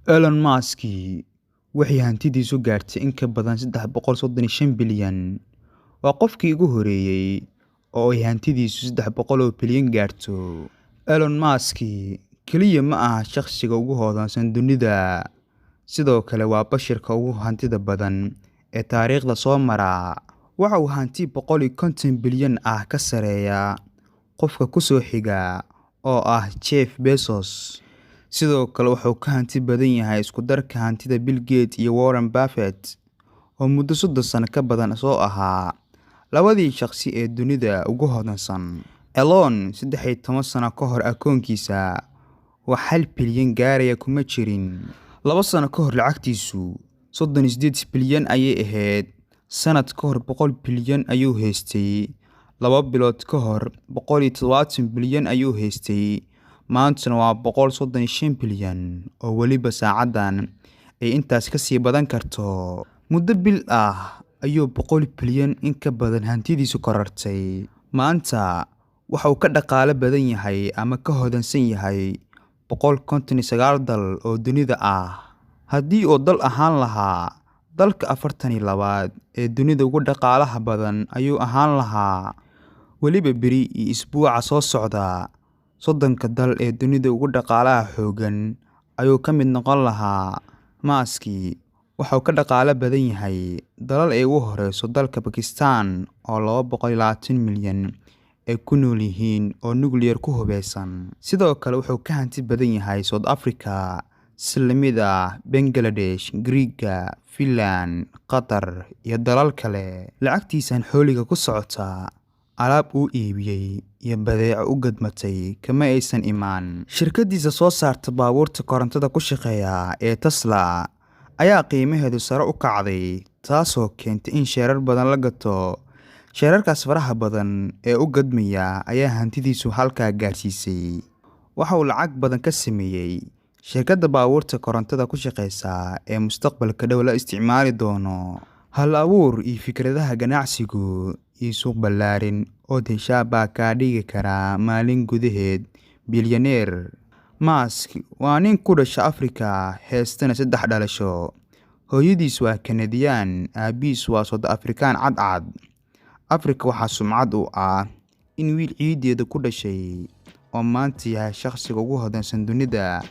Elon Musk waxay hantidiisu gaartay in ka badan 335 bilyan. Waa qofkii ugu horeeyay oo ay hantidiisu 300 bilyan gaarto. Elon Musk kaliya ma aha shakhsiga ugu hodansan dunida, sidoo kale waa bashirka ugu hantida badan ee taariikhda soo mara. Waxa uu hanti 150 bilyan ah ka sareeya qofka ku soo xiga oo ah Jeff Bezos. Sidoo kale wuxuu ka hanti badan yahay isku darka hantida Bill Gates iyo Warren Buffett oo muddo 30 sano ka badan soo ahaa labadii shakhsi ee dunida ugu hodansan. Elon 13 sano ka hor akoonkiisa wax 1 bilyan gaaraya kuma jirin. 2 sano ka hor lacagtiisu 38 bilyan ayay ahayd. Sanad ka hor 100 bilyan ayuu haystay. 2 bilood ka hor 170 bilyan ayuu haystay. Maantana waa 135 bilyan oo waliba saacadan ay intaas ka sii badan karto. Muddo bil ah ayuu 100 bilyan in ka badan hantidiisu korortay. Maanta waxa uu ka dhaqaale badan yahay ama ka hodansan yahay 159 dal oo dunida ah. Haddii uu dal ahaan lahaa dalka 42 ee dunida ugu dhaqaalaha badan ayuu ahaan lahaa. Waliba beri iyo isbuuca soo socda 30 dal ee dunida ugu dhaqaalaha xoogan ayuu ka mid noqon lahaa. Musk waxa uu ka dhaqaale badan yahay dalal ay ugu horeyso dalka Pakistan oo 220 milyan ay ku nool yihiin oo nuclear ku hubeysan. Sidoo kale wuxuu ka hanti badan yahay South Africa, Islamida, Bangladesh, Greega, Finland, Qatar iyo dalal kale. Lacagtiisan xooliga ku socota alaab uu iibiyay iyo badeeco u gadmatay kama aysan imaan. Shirkadiisa soo saarta baabuurta korontada ku shaqeeya ee Tesla ayaa qiimaheedu sare u kacday, taasoo keentay in sheerar badan la gato. Sheerarkaas faraha badan ee u gadmaya ayaa hantidiisu halkaa gaarsiisay. Waxa uu lacag badan ka sameeyay shirkadda baabuurta korontada ku shaqeysa ee mustaqbalka dhow la isticmaali doono. Hal abuur iyo fikradaha ganacsigu iyo suuq ballaarin oo hesha baa ka dhigi kara maalin gudaheed bilyaneer. Musk waa nin ku dhashay Afrika, heestana 3 dhalasho. Hooyadiis waa Canadian, aabihiis waa South African cadcad. Afrika waxaa sumcad u ah in wiil ciideeda ku dhashay oo maanta yahay shakhsiga ugu hodansan dunida.